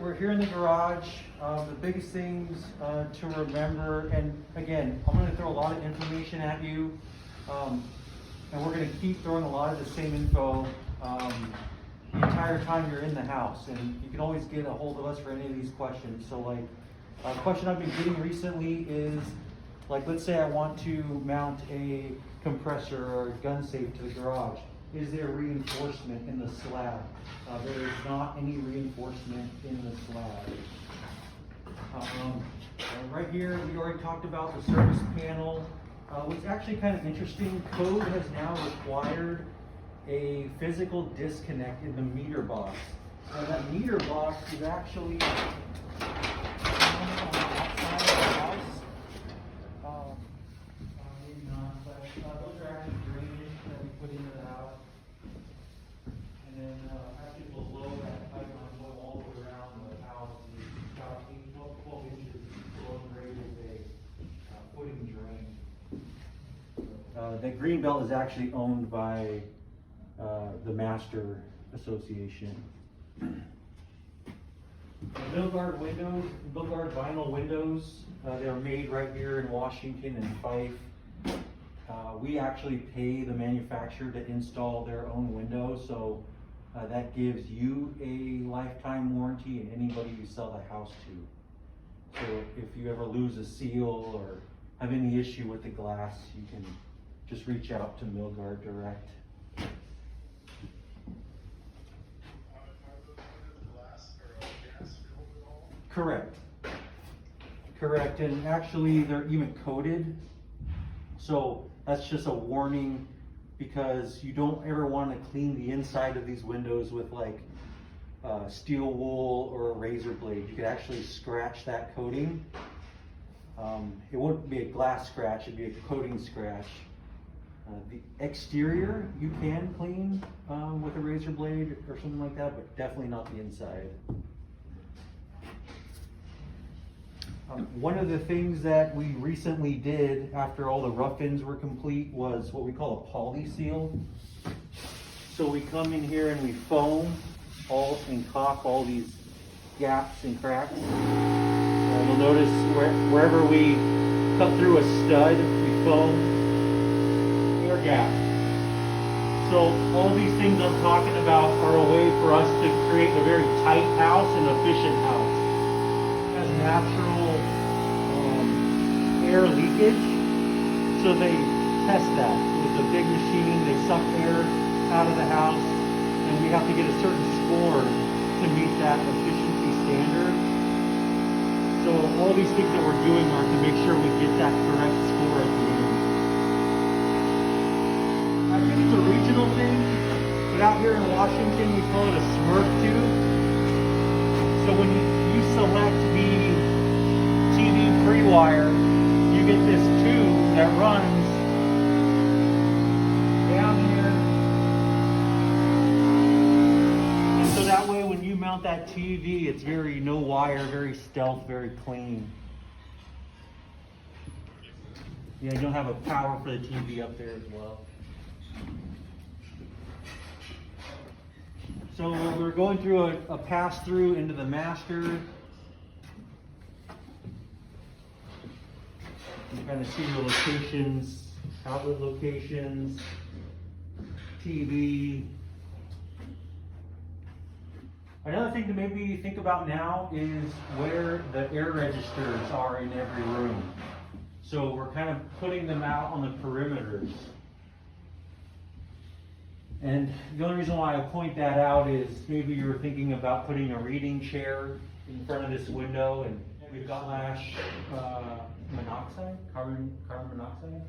We're here in the garage. The biggest things to remember, and again, I'm going to throw a lot of information at you, and we're going to keep throwing a lot of the same info the entire time you're in the house, and you can always get a hold of us for any of these questions. So like, a question I've been getting recently is, like, let's say I want to mount a compressor or a gun safe to the garage. Is there reinforcement in the slab? There is not any reinforcement in the slab. Right here, we already talked about the service panel. What's actually kind of interesting, code has now required a physical disconnect in the meter box. Now that meter box is actually on the outside of the house. Maybe not, but those are actually drainage that we put into the house. And then actually below that pipe line going all the way around the house is about 12 inches below grade is a footing drain. The green belt is actually owned by the Master Association. Milgard windows, Milgard vinyl windows, they're made right here in Washington and Fife. We actually pay the manufacturer to install their own windows, so that gives you a lifetime warranty and anybody you sell the house to. So if you ever lose a seal or have any issue with the glass, you can just reach out to Milgard direct. Correct. Correct, and actually they're even coated. So that's just a warning, because you don't ever want to clean the inside of these windows with like steel wool or a razor blade. You could actually scratch that coating. It wouldn't be a glass scratch, it'd be a coating scratch. The exterior you can clean with a razor blade or something like that, but definitely not the inside. One of the things that we recently did after all the rough-ins were complete was what we call a poly seal. So we come in here and we foam and caulk all these gaps and cracks. You'll notice wherever we cut through a stud, we foam air gap. So all these things I'm talking about are a way for us to create a very tight house and efficient house. It has natural air leakage, so they test that with a big machine. They suck air out of the house, and we have to get a certain score to meet that efficiency standard. So all these things that we're doing are to make sure we get that correct score at the end. I think it's a regional thing, but out here in Washington we call it a Smurf tube. So when you select the TV pre-wire, you get this tube that runs down here, and so that way when you mount that TV, it's very no wire, very stealth, very clean. Yeah, you'll have a power for the TV up there as well. So we're going through a pass-through into the master. You kind of see the locations, outlet locations, TV. Another thing to maybe think about now is where the air registers are in every room. So we're kind of putting them out on the perimeters. And the only reason why I point that out is maybe you're thinking about putting a reading chair in front of this window, and we've got carbon monoxide.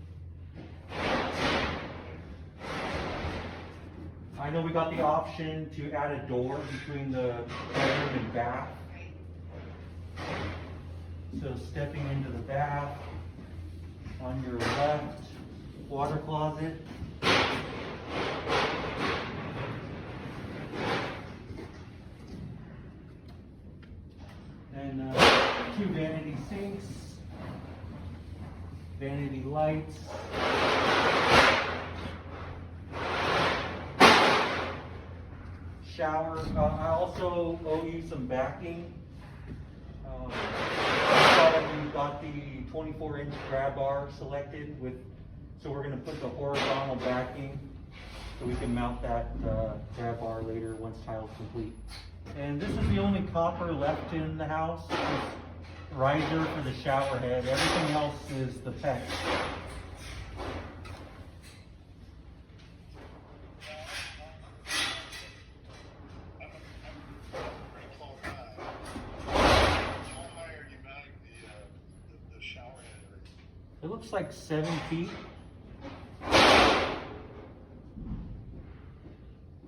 I know we got the option to add a door between the bedroom and bath. So stepping into the bath, on your left, water closet. And two vanity sinks, vanity lights, shower. I also owe you some backing. You've got the 24-inch grab bar selected with, so we're going to put the horizontal backing so we can mount that grab bar later once tile's complete. And this is the only copper left in the house. This riser for the shower head. Everything else is the PEX. It looks like 7 feet.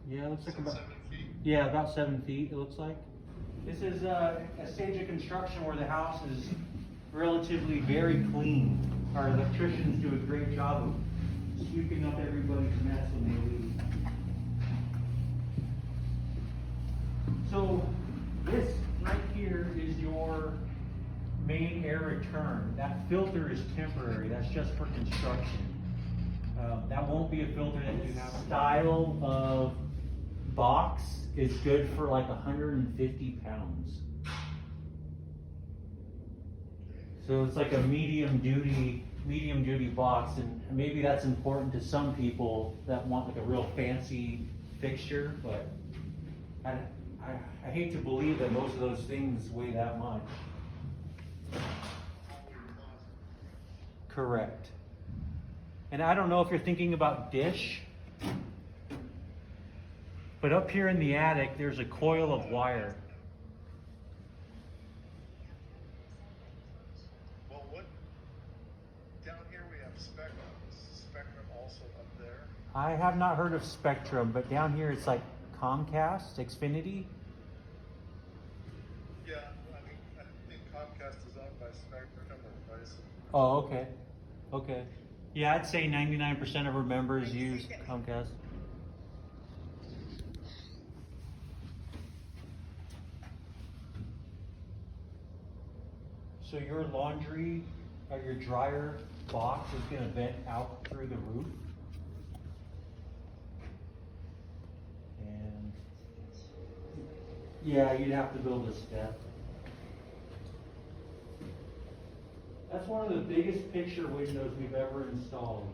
Yeah, it looks like about 7 feet. Yeah, about 7 feet. It looks like. This is a stage of construction where the house is relatively very clean. Our electricians do a great job of sweeping up everybody's mess when they leave. So this right here is your main air return. That filter is temporary. That's just for construction. That won't be a filter that you have. Style of box is good for like 150 pounds. So it's like a medium duty box, and maybe that's important to some people that want like a real fancy fixture, but I hate to believe that most of those things weigh that much. Correct. And I don't know if you're thinking about dish, but up here in the attic, there's a coil of wire. Well, what down here we have Spectrum. Is Spectrum also up there? I have not heard of Spectrum, but down here it's like Comcast, Xfinity. Yeah, I think Comcast is owned by Spectrum or vice. Oh, okay. Okay. Yeah, I'd say 99% of our members use Comcast. So your laundry or your dryer box is going to vent out through the roof. And yeah, you'd have to build a step. That's one of the biggest picture windows we've ever installed.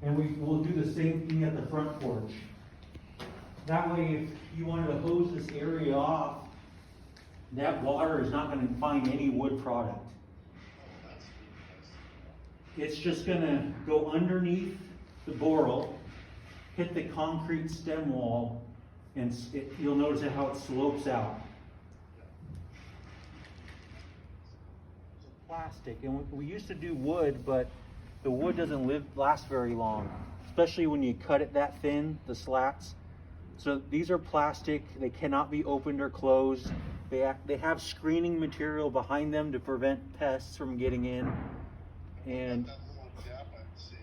And we'll do the same thing at the front porch. That way, if you wanted to hose this area off, that water is not going to find any wood product. It's just going to go underneath the boral, hit the concrete stem wall, and you'll notice how it slopes out. Plastic, and we used to do wood, but the wood doesn't last very long, especially when you cut it that thin, the slats. So these are plastic. They cannot be opened or closed. They have screening material behind them to prevent pests from getting in. And that little gap I'm seeing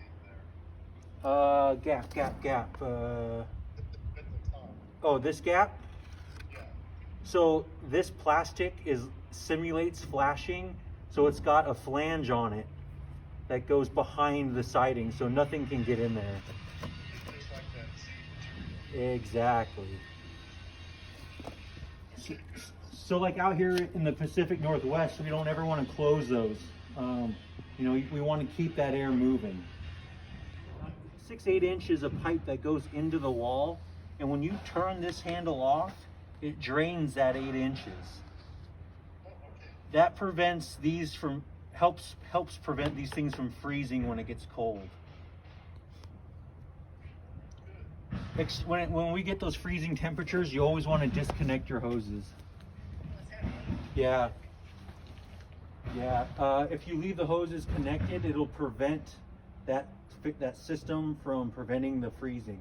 there. Gap. At the top. Oh, this gap? Yeah. So this plastic simulates flashing, so it's got a flange on it that goes behind the siding, so nothing can get in there. Just like that seed material. Exactly. So like out here in the Pacific Northwest, we don't ever want to close those. You know, we want to keep that air moving. 6/8 inch is a pipe that goes into the wall, and when you turn this handle off, it drains that 8 inches. Oh, okay. That prevents these from helps prevent these things from freezing when it gets cold. When we get those freezing temperatures, you always want to disconnect your hoses. Yeah. If you leave the hoses connected, it'll prevent that system from preventing the freezing.